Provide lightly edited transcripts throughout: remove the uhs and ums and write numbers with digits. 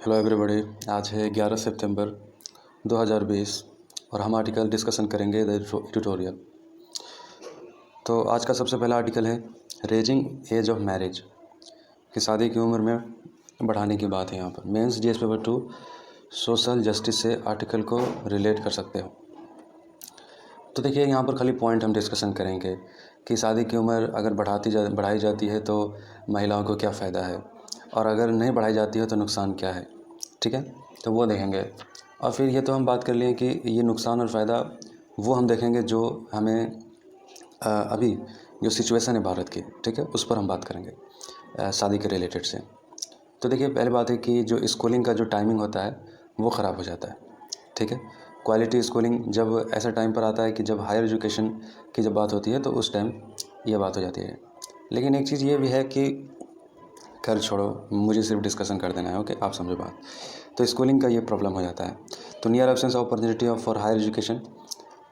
Hello everybody. आज है 11 सितंबर 2020 और हम आर्टिकल डिस्कशन करेंगे द एडिटोरियल। तो आज का सबसे पहला आर्टिकल है रेजिंग एज ऑफ मैरिज, कि शादी की उम्र में बढ़ाने की बात है। यहाँ पर mains GS paper 2 social justice से आर्टिकल को रिलेट कर सकते हो। तो देखिए, यहाँ पर खाली पॉइंट हम डिस्कशन करेंगे कि शादी की उम्र अगर बढ़ाई जाती है तो महिलाओं को क्या फ़ायदा है, और अगर नहीं बढ़ाई जाती है तो नुकसान क्या है। ठीक है, तो वो देखेंगे। और फिर ये तो हम बात कर लिए कि ये नुकसान और फ़ायदा वो हम देखेंगे जो हमें अभी जो सिचुएशन है भारत की, ठीक है, उस पर हम बात करेंगे शादी के रिलेटेड से। तो देखिए, पहली बात है कि जो स्कूलिंग का जो टाइमिंग होता है वो ख़राब हो जाता है। ठीक है, क्वालिटी स्कूलिंग जब ऐसा टाइम पर आता है कि जब हायर एजुकेशन की जब बात होती है तो उस टाइम ये बात हो जाती है। लेकिन एक चीज़ ये भी है कि खैर छोड़ो, मुझे सिर्फ डिस्कशन कर देना है। ओके, आप समझो बात। तो स्कूलिंग का ये प्रॉब्लम हो जाता है। तो near absence of opportunity for higher education,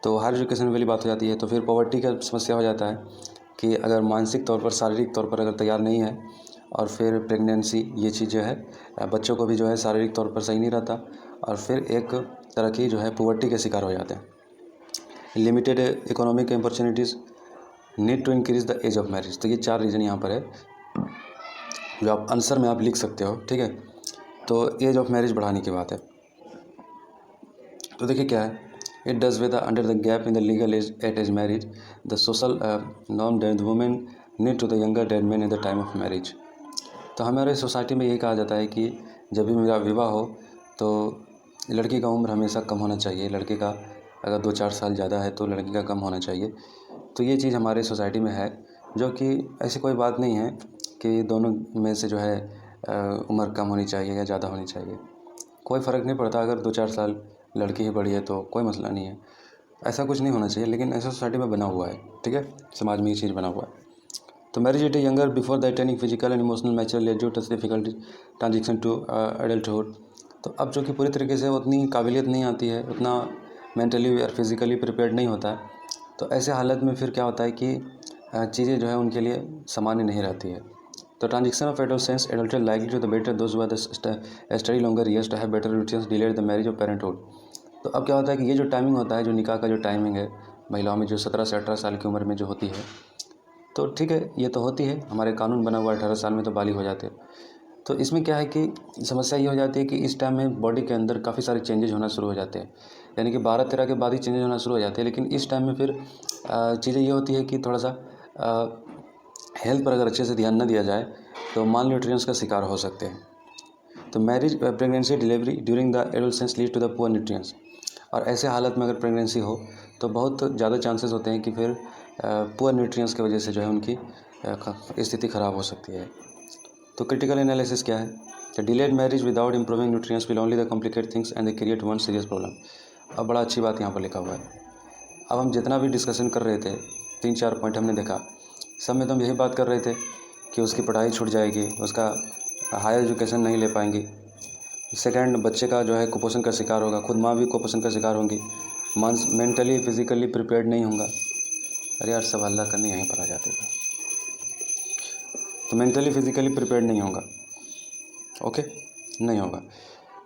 तो हायर एजुकेशन वाली बात हो जाती है। तो फिर पॉवर्टी का समस्या हो जाता है कि अगर मानसिक तौर पर, शारीरिक तौर पर अगर तैयार नहीं है, और फिर प्रेगनेंसी, ये चीज़ जो है बच्चों को भी जो है शारीरिक तौर पर सही नहीं रहता, और फिर एक तरह की जो है पॉवर्टी के शिकार हो जाते हैं। Limited economic opportunities, need to increase the age of marriage. तो ये 4 रीज़न यहाँ पर है जो आप आंसर में आप लिख सकते हो। ठीक है, तो एज ऑफ मैरिज बढ़ाने की बात है। तो देखिए क्या है, it does with under the gap in the legal age at age marriage the social norm that women need to the younger dead man in the time of marriage. तो हमारे सोसाइटी में यही कहा जाता है कि जब भी मेरा विवाह हो तो लड़की का उम्र हमेशा कम होना चाहिए। लड़के का अगर 2-4 साल ज़्यादा है तो लड़की का कम होना चाहिए। तो ये चीज़ हमारे सोसाइटी में है, जो कि ऐसी कोई बात नहीं है कि दोनों में से जो है उम्र कम होनी चाहिए या ज़्यादा होनी चाहिए। कोई फ़र्क नहीं पड़ता, अगर 2-4 साल लड़की ही बड़ी है तो कोई मसला नहीं है। ऐसा कुछ नहीं होना चाहिए, लेकिन ऐसा सोसाइटी में बना हुआ है। ठीक है, समाज में ये चीज़ बना हुआ है। तो marriage at a younger before the attaining physical and emotional mature led to difficulty transition to adulthood. तो अब जो कि पूरी तरीके से उतनी काबिलियत नहीं आती है, उतना मेंटली और फिज़िकली प्रिपेयर्ड नहीं होता है, तो ऐसे हालत में फिर क्या होता है कि चीज़ें जो है उनके लिए सामान्य नहीं रहती है। तो transition of adolescence adulthood likely to the better those who study longer years to have better routines delayed the marriage of parenthood. तो अब क्या होता है कि ये जो टाइमिंग होता है, जो निकाह का जो टाइमिंग है महिलाओं में, जो 17 से 18 साल की उम्र में जो होती है, तो ठीक है, ये तो होती है, हमारे कानून बना हुआ है 18 साल में तो बालिग हो जाते हैं। तो इसमें क्या है कि समस्या ये हो जाती है कि इस टाइम में बॉडी के अंदर काफ़ी सारे चेंजेज होना शुरू हो जाते हैं, यानी कि 12-13 के बाद ही चेंजेज होना शुरू हो जाते हैं। लेकिन इस टाइम में फिर चीज़ें ये होती है कि थोड़ा सा हेल्थ पर अगर अच्छे से ध्यान न दिया जाए तो माल न्यूट्रिएंट्स का शिकार हो सकते हैं। तो marriage, pregnancy, delivery during the adolescence lead to the poor nutrients. और ऐसे हालत में अगर प्रेगनेंसी हो तो बहुत ज़्यादा चांसेस होते हैं कि फिर पुअर न्यूट्रिएंट्स की वजह से जो है उनकी स्थिति ख़राब हो सकती है। तो क्रिटिकल एनालिसिस क्या है, the delayed marriage without improving nutrients will only the complicate things and they create one serious problem. अब बड़ा अच्छी बात यहाँ पर लिखा हुआ है। अब हम जितना भी डिस्कशन कर रहे थे, 3-4 पॉइंट हमने देखा, सब में तो हम यही बात कर रहे थे कि उसकी पढ़ाई छूट जाएगी, उसका हायर एजुकेशन नहीं ले पाएंगी। सेकंड, बच्चे का जो है कुपोषण का शिकार होगा, खुद माँ भी कुपोषण का शिकार होंगी, मेंटली फिजिकली प्रिपेयर्ड नहीं होगा। अरे यार, सब हल्ला करने यहीं पर आ जाते हैं। तो मेंटली फिजिकली प्रिपेयर्ड नहीं होगा, ओके, नहीं होगा।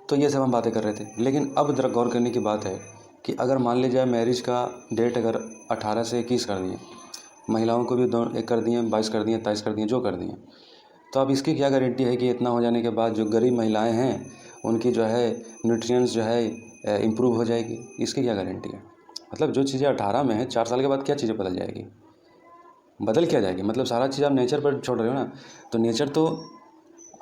तो ये सब हम बातें कर रहे थे। लेकिन अब ज़रा गौर करने की बात है कि अगर मान लीजिए मैरिज का डेट अगर 18 से 21 कर दिए, महिलाओं को भी 2 कर दिए, 22 कर दिए, 23 कर दिए, जो कर दिए, तो अब इसकी क्या गारंटी है कि इतना हो जाने के बाद जो गरीब महिलाएं हैं उनकी जो है न्यूट्रिएंट्स जो है इम्प्रूव हो जाएगी? इसकी क्या गारंटी है? मतलब जो चीज़ें 18 में है, 4 साल के बाद क्या चीज़ें बदल जाएगी, बदल क्या जाएगी? मतलब सारा चीज़ आप नेचर पर छोड़ रहे हो ना। तो नेचर तो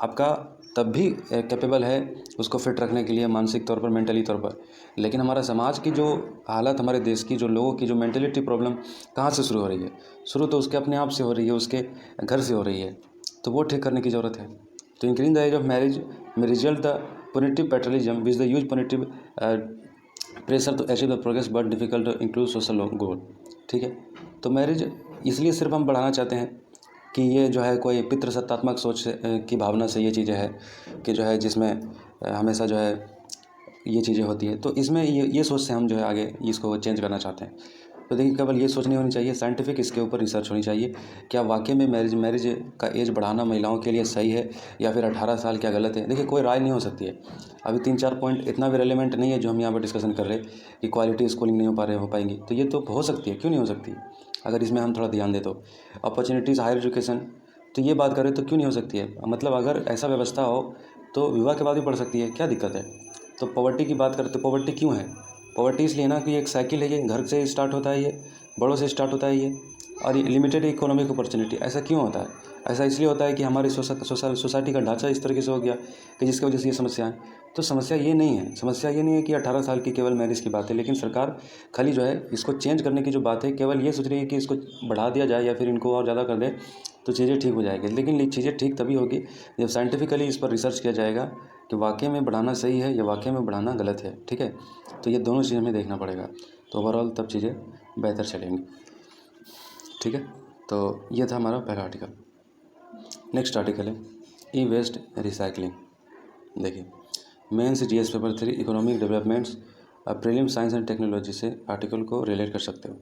आपका तब भी कैपेबल है उसको फिट रखने के लिए, मानसिक तौर पर, मेंटली तौर पर। लेकिन हमारा समाज की जो हालत, हमारे देश की जो लोगों की जो मेंटलिटी प्रॉब्लम कहाँ से शुरू हो रही है? शुरू तो उसके अपने आप से हो रही है, उसके घर से हो रही है। तो वो ठीक करने की ज़रूरत है। तो increasing the age of marriage में result the punitive paternalism which the use punitive pressure to achieve the progress but difficult to include social goal. ठीक है, तो मैरिज इसलिए सिर्फ हम बढ़ाना चाहते हैं कि ये जो है कोई पितृसत्तात्मक सोच की भावना से ये चीज़ें है कि जो है जिसमें हमेशा जो है ये चीज़ें होती है। तो इसमें ये सोच से हम जो है आगे इसको चेंज करना चाहते हैं। तो देखिए केवल ये सोच नहीं होनी चाहिए, साइंटिफिक इसके ऊपर रिसर्च होनी चाहिए। क्या वाकई में मैरिज का एज बढ़ाना महिलाओं के लिए सही है या फिर 18 साल क्या गलत है? देखिए कोई राय नहीं हो सकती है। अभी 3-4 पॉइंट इतना भी रेलिवेंट नहीं है जो हम यहाँ पर डिस्कशन कर रहे हैं कि क्वालिटी स्कूलिंग नहीं हो पाएंगी, तो ये तो हो सकती है, क्यों नहीं हो सकती अगर इसमें हम थोड़ा ध्यान दें तो। अपॉर्चुनिटीज़ हायर एजुकेशन, तो ये बात करें तो क्यों नहीं हो सकती है? मतलब अगर ऐसा व्यवस्था हो तो विवाह के बाद भी पढ़ सकती है, क्या दिक्कत है? तो पॉवर्टी की बात करें तो पॉवर्टी क्यों है? पॉवर्टी इसलिए ना कि एक साइकिल है, ये घर से स्टार्ट होता है, ये बड़ों से स्टार्ट होता है ये, और ये लिमिटेड इकोनॉमिक अपॉर्चुनिटी। ऐसा क्यों होता है? ऐसा इसलिए होता है कि हमारी सोसाइटी का ढांचा इस तरीके से हो गया कि जिसकी वजह से ये समस्या है। तो समस्या ये नहीं है, समस्या ये नहीं है कि 18 साल की केवल मैरिज की बात है, लेकिन सरकार खाली जो है इसको चेंज करने की जो बात है केवल ये सोच रही है कि इसको बढ़ा दिया जाए या फिर इनको और ज़्यादा कर दे तो चीज़ें ठीक हो जाएगी। लेकिन ये चीज़ें ठीक तभी होगी जब साइंटिफिकली इस पर रिसर्च किया जाएगा कि वाकई में बढ़ाना सही है या वाकई में बढ़ाना गलत है। ठीक है, तो ये दोनों चीज़ हमें देखना पड़ेगा, तो ओवरऑल तब चीज़ें बेहतर चलेंगी। ठीक है, तो ये था हमारा पहला आर्टिकल। नेक्स्ट आर्टिकल है ई वेस्ट रिसाइकलिंग। देखिए mains GS paper 3 economic developments prelim science and technology से आर्टिकल को रिलेट कर सकते हो।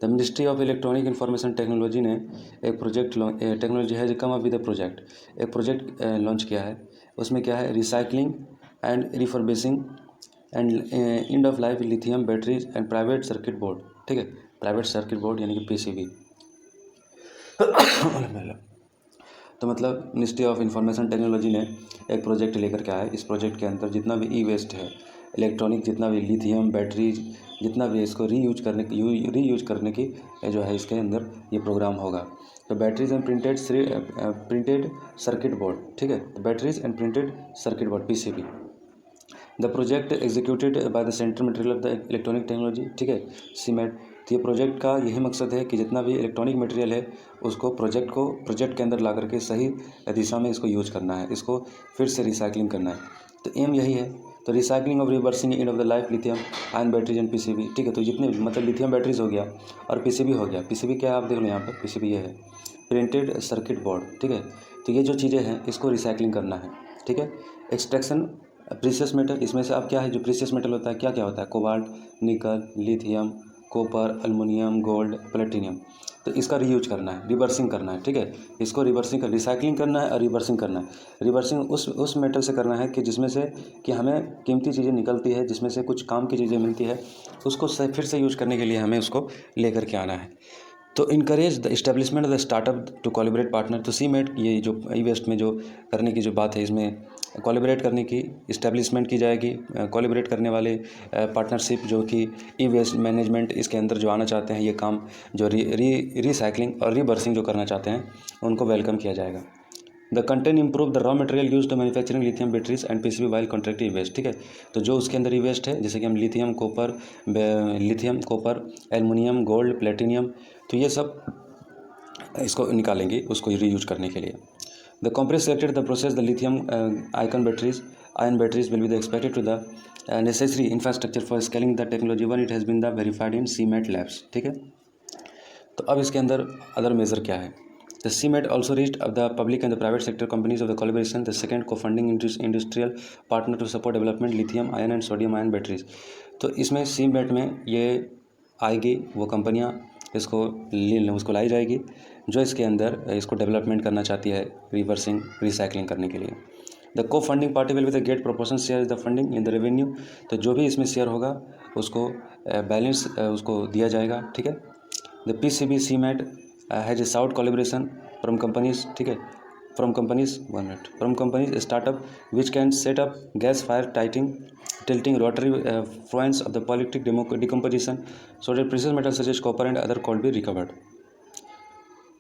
The ministry of electronic information technology ने एक प्रोजेक्ट टेक्नोलॉजी है जो come up with a project एक प्रोजेक्ट लॉन्च किया है। उसमें क्या है, recycling and refurbishing and end of life lithium batteries and private circuit board. ठीक है, प्राइवेट सर्किट बोर्ड यानी कि पीसीबी। तो मतलब मिनिस्ट्री ऑफ इंफॉर्मेशन टेक्नोलॉजी ने एक प्रोजेक्ट लेकर के आया है। इस प्रोजेक्ट के अंदर जितना भी ई वेस्ट है इलेक्ट्रॉनिक, जितना भी लिथियम बैटरीज, जितना भी इसको रीयूज करने की जो है इसके अंदर ये प्रोग्राम होगा। तो batteries and printed circuit board. ठीक है, तो batteries and printed circuit board PCB. The project executed by the central material of the electronic technology. ठीक है, सीमेट। तो ये प्रोजेक्ट का यही मकसद है कि जितना भी इलेक्ट्रॉनिक मटेरियल है उसको प्रोजेक्ट के अंदर ला करके सही दिशा में इसको यूज करना है, इसको फिर से रिसाइकलिंग करना है। तो एम यही है। तो recycling of reversing end of the life lithium ion batteries and PCB. ठीक है, तो जितने मतलब लिथियम बैटरीज हो गया और पीसीबी हो गया। पीसीबी क्या है आप देख लो यहाँ पर, पीसीबी ये है प्रिंटेड सर्किट बोर्ड। ठीक है, तो ये जो चीज़ें हैं इसको रिसाइकलिंग करना है। ठीक है, एक्सट्रैक्शन प्रीशियस मेटल, इसमें से अब क्या है जो प्रीशियस मेटल होता है क्या क्या होता है, कोबाल्ट, निकल, lithium, copper, aluminium, gold, platinum. तो इसका रीयूज करना है, रिवर्सिंग करना है। ठीक है, इसको रिसाइकलिंग करना है और रिवर्सिंग करना है। रिवर्सिंग उस मेटल से करना है कि जिसमें से कि हमें कीमती चीज़ें निकलती है, जिसमें से कुछ काम की चीज़ें मिलती है, उसको फिर से यूज करने के लिए हमें उसको लेकर के आना है। तो encourage the establishment of the startup to collaborate partner. तो सीमेट ये जो ई वेस्ट में जो करने की जो बात है इसमें कोलैबोरेट करने की इस्टेब्लिशमेंट की जाएगी। कोलैबोरेट करने वाले पार्टनरशिप जो कि ई वेस्ट मैनेजमेंट इसके अंदर जो आना चाहते हैं, ये काम जो रिसाइकलिंग और रिवर्सिंग जो करना चाहते हैं उनको वेलकम किया जाएगा। The content improve the raw material use to manufacturing lithium batteries and PCB while contractive waste. ठीक है, तो जो उसके अंदर ई वेस्ट है जैसे कि हम lithium copper aluminium, gold, platinum, तो ये सब इसको निकालेंगे उसको रीयूज करने के लिए। The company selected the process the lithium ion batteries will be the expected to the necessary infrastructure for scaling the technology one it has been the verified in CMET labs. ठीक है, तो अब इसके अंदर other major क्या है। The CMET also reached of the public and the private sector companies of the collaboration the second co-funding industrial partner to support development lithium ion and sodium ion batteries। तो इसमें cement में ये आएगी वो कंपनियां उसको लाई जाएगी जो इसके अंदर इसको डेवलपमेंट करना चाहती है रिवर्सिंग रिसाइकलिंग करने के लिए। The co funding party will with the get proportion share the funding in the revenue. तो जो भी इसमें शेयर होगा उसको बैलेंस उसको दिया जाएगा। ठीक है, the PCB CMAT has a sought collaboration from companies. ठीक है, from companies startup which can set up gas fire tilting rotary fluence of the polytic decomposition so that precious metals such as copper and other could be recovered।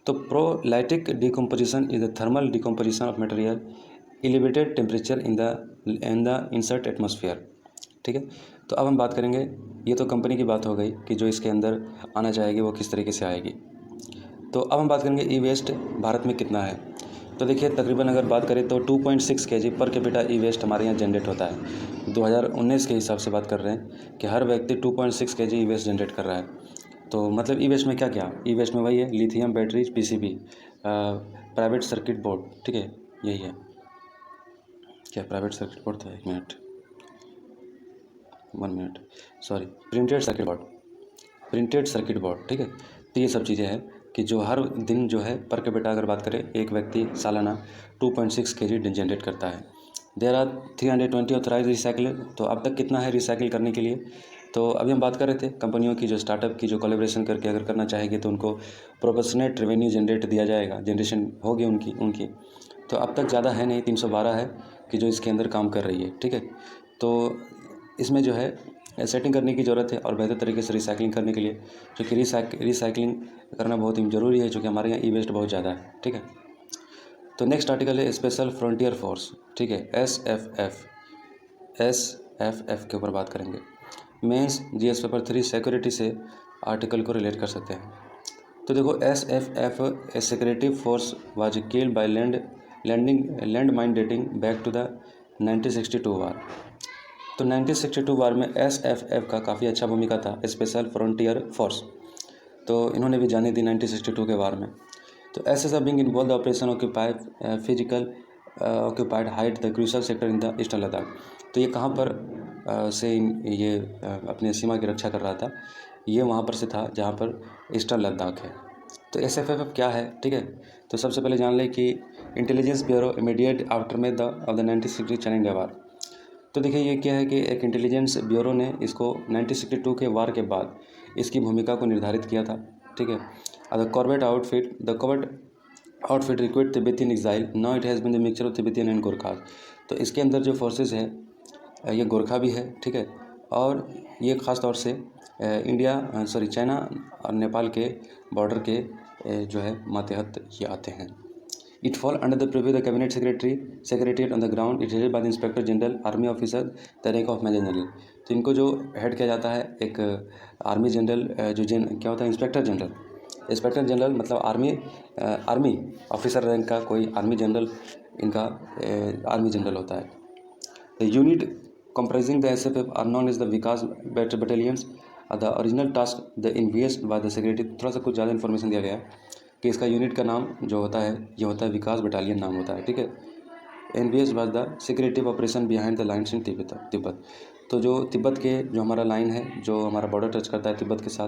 तो pyrolytic decomposition is the thermal decomposition of material elevated temperature in the insert atmosphere. ठीक है, तो अब हम बात करेंगे, ये तो कंपनी की बात हो गई कि जो इसके अंदर आना चाहेगी वो किस तरीके से आएगी। तो अब हम बात करेंगे ई वेस्ट भारत में कितना है। तो देखिए तकरीबन अगर बात करें तो 2.6 kg पर कैपिटा ई वेस्ट हमारे यहाँ जनरेट होता है। 2019 के हिसाब से बात कर रहे हैं कि हर व्यक्ति 2.6 kg ई वेस्ट जनरेट कर रहा है। तो मतलब ई वेस्ट में क्या क्या, ई वेस्ट में वही है lithium batteries, PCB, private circuit board. ठीक है, यही है क्या प्राइवेट सर्किट बोर्ड था, एक minute sorry, printed circuit board, printed circuit board, ठीक है। तो ये सब चीज़ें हैं कि जो हर दिन जो है पर कैपिटा अगर बात करें एक व्यक्ति सालाना 2.6 kg जनरेट करता है। There are 320 authorise recycler. तो अब तक कितना है रिसाइकिल करने के लिए? तो अभी हम बात कर रहे थे कंपनियों की, जो स्टार्टअप की जो कोलैबोरेशन करके अगर करना चाहेगी तो उनको प्रोपोर्शनेट रेवेन्यू जनरेट दिया जाएगा, जनरेशन होगी उनकी। तो अब तक ज़्यादा है नहीं, 312 है कि जो इसके अंदर काम कर रही है, ठीक है। तो इसमें जो है सेटिंग करने की ज़रूरत है और बेहतर तरीके से रिसाइकलिंग करने के लिए, क्योंकि रिसाइकलिंग करना बहुत ही ज़रूरी है, क्योंकि हमारे यहाँ ई वेस्ट बहुत ज़्यादा है, ठीक है। तो नेक्स्ट आर्टिकल है स्पेशल फ्रंटियर फोर्स, ठीक है, SFF के ऊपर बात करेंगे। मेंस जीएस पेपर 3 सिक्योरिटी से आर्टिकल को रिलेट कर सकते हैं। तो देखो SFF a security force was killed by land mine dating back to the 1962 war. तो 1962 वार में SFF का काफ़ी अच्छा भूमिका था, स्पेशल फ्रंटियर फोर्स। तो इन्होंने भी जानी थी 1962 के वार में। तो SFF being involve the operation occupied height the crucial sector in the eastern Ladakh. तो ये कहाँ पर ये अपनी सीमा की रक्षा कर रहा था? ये वहाँ पर से था जहाँ पर ईस्टर्न लद्दाख है। तो SFF क्या है, ठीक है। तो सबसे पहले जान लें कि इंटेलिजेंस ब्यूरो इमीडिएट आफ्टर में द ऑफ द 1960 चाइनीज वार। तो देखिए ये क्या है कि एक इंटेलिजेंस ब्यूरो ने इसको 1962 के वार के बाद इसकी भूमिका को निर्धारित किया था, ठीक है। The covert outfit recruit Tibetan exile, now it has been the mixture of Tibetan and Gorkha. तो इसके अंदर जो फोर्सेस है ये गोरखा भी है, ठीक है। और ये ख़ास तौर से चाइना और नेपाल के बॉर्डर के जो है मातहत ये आते हैं। It fall under the preview the cabinet secretariat on the ground. It headed by the inspector general army officer the rank of major general. तो इनको जो हेड किया जाता है एक आर्मी जनरल, क्या होता है, इंस्पेक्टर जनरल मतलब आर्मी ऑफिसर रैंक का कोई आर्मी जनरल इनका आर्मी जनरल होता है। The unit comprising the SFF are known as the Vikas battalions। The original task the invest by the secretary. थोड़ा सा कुछ ज़्यादा इन्फॉर्मेशन दिया गया है कि इसका यूनिट का नाम जो होता है ये होता है विकास बटालियन नाम होता है, ठीक है। NVS by the security operation behind the lines in Tibet. तो जो तिब्बत के जो हमारा लाइन है, जो हमारा बॉर्डर टच करता है तिब्बत के साथ,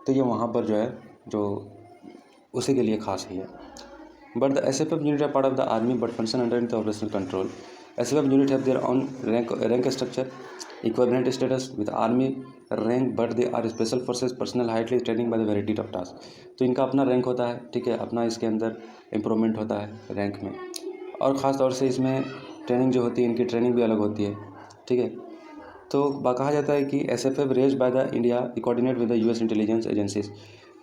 तो ये वहाँ पर जो है जो उसी के लिए खास ही है। But the SFF unit are part of the army but function under the operational control. SFF unit have their own rank structure, equivalent status with army rank, but they are special forces personnel highly training by the variety of tasks। तो इनका अपना rank होता है, ठीक है, अपना इसके अंदर इम्प्रूवमेंट होता है रैंक में, और ख़ास तौर से इसमें ट्रेनिंग जो होती है इनकी ट्रेनिंग भी अलग होती है, ठीक है। तो कहा जाता है कि SFF raised by the India coordinate with the US intelligence agencies,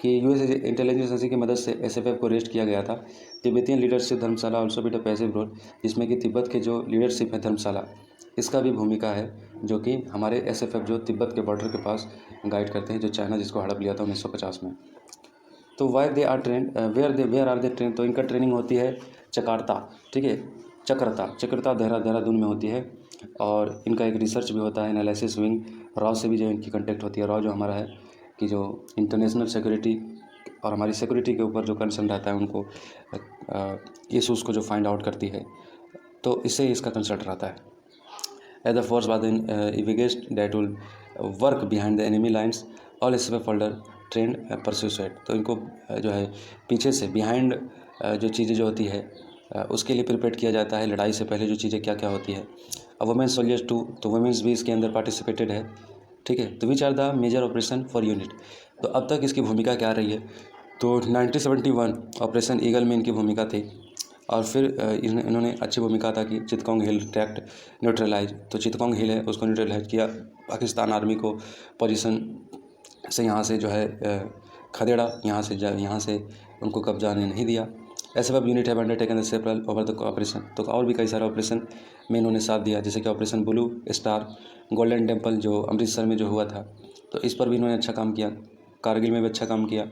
कि US इंटेलिजेंस एजेंसी की मदद से SFF को रेस्ट किया गया था। Tibetan leadership Dharamshala also bit a passive role, जिसमें कि तिब्बत के जो लीडरशिप है धर्मशाला, इसका भी भूमिका है, जो कि हमारे SFF जो तिब्बत के बॉर्डर के पास गाइड करते हैं, जो चाइना जिसको हड़प लिया था 1950 में। तो वेयर आर दे ट्रेन? तो इनका ट्रेनिंग होती है चकराता, ठीक है, चक्रता देहरादून में होती है। और इनका एक रिसर्च भी होता है, एनालिसिस विंग रॉ से भी जो इनकी कंटेक्ट होती है। रॉ जो हमारा है कि जो इंटरनेशनल सिक्योरिटी और हमारी सिक्योरिटी के ऊपर जो कंसर्न रहता है उनको इशूज़ को जो फाइंड आउट करती है, तो इससे इसका कंसर्न रहता है। एज द फोर्स बाद इविगेस्ट that will work behind the enemy lines all SFF holder trained pursuit. तो इनको जो है पीछे से बिहाइंड जो चीज़ें जो होती है उसके लिए प्रिपेयर किया जाता है, लड़ाई से पहले जो चीज़ें क्या क्या होती है। अब वुमेंस सोल्जर्स 2, तो वुमेंस भी इसके अंदर पार्टिसिपेटेड है, ठीक है। तो which are the major operation for unit? तो अब तक इसकी भूमिका क्या रही है? तो 1971 ऑपरेशन ईगल में इनकी भूमिका थी, और फिर इन्होंने अच्छी भूमिका था कि चितगोंग हिल ट्रैक्ट न्यूट्रलाइज। तो चितगोंग हिल है उसको न्यूट्रलाइज किया, पाकिस्तान आर्मी को पोजीशन से यहाँ से जो है खदेड़ा, यहाँ से उनको कब्जा आने नहीं दिया। SFF यूनिट है undertaken the several over the operation. तो और भी कई सारे ऑपरेशन में इन्होंने साथ दिया, जैसे कि operation blue star, golden temple जो अमृतसर में जो हुआ था, तो इस पर भी इन्होंने अच्छा काम किया। कारगिल में भी अच्छा काम किया,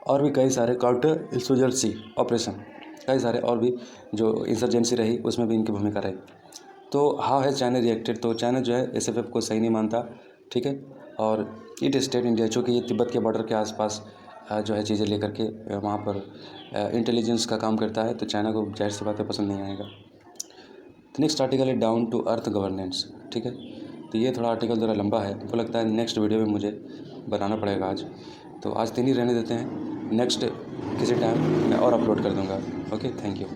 और भी कई सारे काउंटर इंसर्जेंसी ऑपरेशन, कई सारे और भी जो इंसर्जेंसी रही उसमें भी इनकी भूमिका रही। तो हाउ है चाइना रिएक्टेड? तो चाइना जो है SFF को सही नहीं मानता, ठीक है। और इट स्टेट इंडिया, चूँकि ये तिब्बत के बॉर्डर के आसपास जो है चीज़ें लेकर के वहाँ पर इंटेलिजेंस का काम करता है, तो चाइना को जाहिर सी बातें पसंद नहीं आएगा। तो नेक्स्ट आर्टिकल है डाउन टू अर्थ गवर्नेंस, ठीक है। तो ये थोड़ा आर्टिकल ज़रा लंबा है, मुझको लगता है नेक्स्ट वीडियो में मुझे बनाना पड़ेगा आज। तो आज 3 ही रहने देते हैं, नेक्स्ट किसी टाइम मैं और अपलोड कर दूँगा। Okay, thank you.